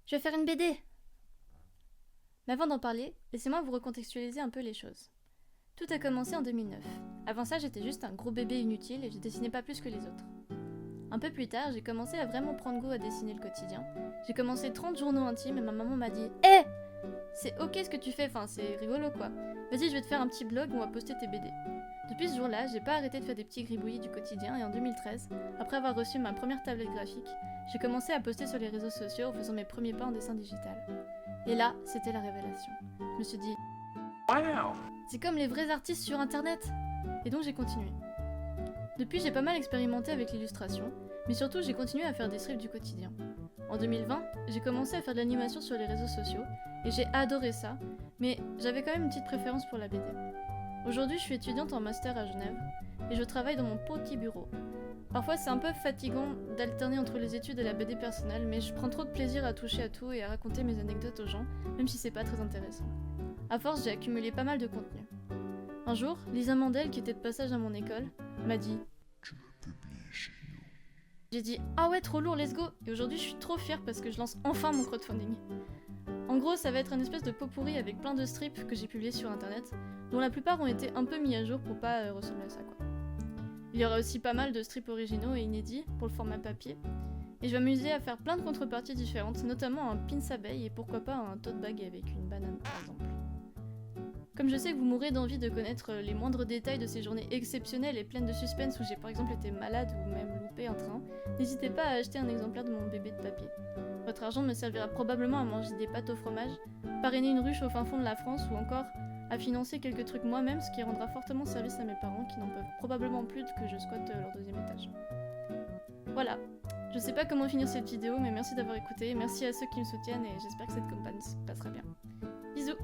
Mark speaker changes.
Speaker 1: Je vais faire une BD. Mais avant d'en parler, laissez-moi vous recontextualiser un peu les choses. Tout a commencé en 2009. Avant ça, j'étais juste un gros bébé inutile et je dessinais pas plus que les autres. Un peu plus tard, j'ai commencé à vraiment prendre goût à dessiner le quotidien. J'ai commencé 30 journaux intimes et ma maman m'a dit Hé, c'est ok ce que tu fais, enfin c'est rigolo quoi. Vas-y, je vais te faire un petit blog où on va poster tes BD. Depuis ce jour-là, j'ai pas arrêté de faire des petits gribouillis du quotidien et en 2013, après avoir reçu ma première tablette graphique, j'ai commencé à poster sur les réseaux sociaux en faisant mes premiers pas en dessin digital. Et là, c'était la révélation. Je me suis dit
Speaker 2: Wow!
Speaker 1: c'est comme les vrais artistes sur internet. Et donc j'ai continué. Depuis, j'ai pas mal expérimenté avec l'illustration, mais surtout j'ai continué à faire des strips du quotidien. En 2020, j'ai commencé à faire de l'animation sur les réseaux sociaux, et j'ai adoré ça, mais j'avais quand même une petite préférence pour la BD. Aujourd'hui, je suis étudiante en master à Genève, et je travaille dans mon petit bureau. Parfois, c'est un peu fatigant d'alterner entre les études et la BD personnelle, mais je prends trop de plaisir à toucher à tout et à raconter mes anecdotes aux gens, même si c'est pas très intéressant. À force, j'ai accumulé pas mal de contenu. Un jour, Lisa Mandel, qui était de passage à mon école, m'a dit J'ai dit ah ouais, trop lourd, let's go. Et aujourd'hui, je suis trop fière parce que je lance enfin mon crowdfunding. En gros, ça va être une espèce de pot pourri avec plein de strips que j'ai publiés sur internet, dont la plupart ont été un peu mis à jour pour pas ressembler à ça quoi. Il y aura aussi pas mal de strips originaux et inédits pour le format papier, et je vais m'amuser à faire plein de contreparties différentes, notamment un pins abeille et pourquoi pas un tote bag avec une banane par exemple. Comme je sais que vous mourrez d'envie de connaître les moindres détails de ces journées exceptionnelles et pleines de suspense où j'ai par exemple été malade ou même loupé un train, n'hésitez pas à acheter un exemplaire de mon bébé de papier. Votre argent me servira probablement à manger des pâtes au fromage, parrainer une ruche au fin fond de la France ou encore à financer quelques trucs moi-même, ce qui rendra fortement service à mes parents qui n'en peuvent probablement plus que je squatte leur deuxième étage. Voilà, je sais pas comment finir cette vidéo, mais merci d'avoir écouté, merci à ceux qui me soutiennent et j'espère que cette campagne se passera bien. Bisous!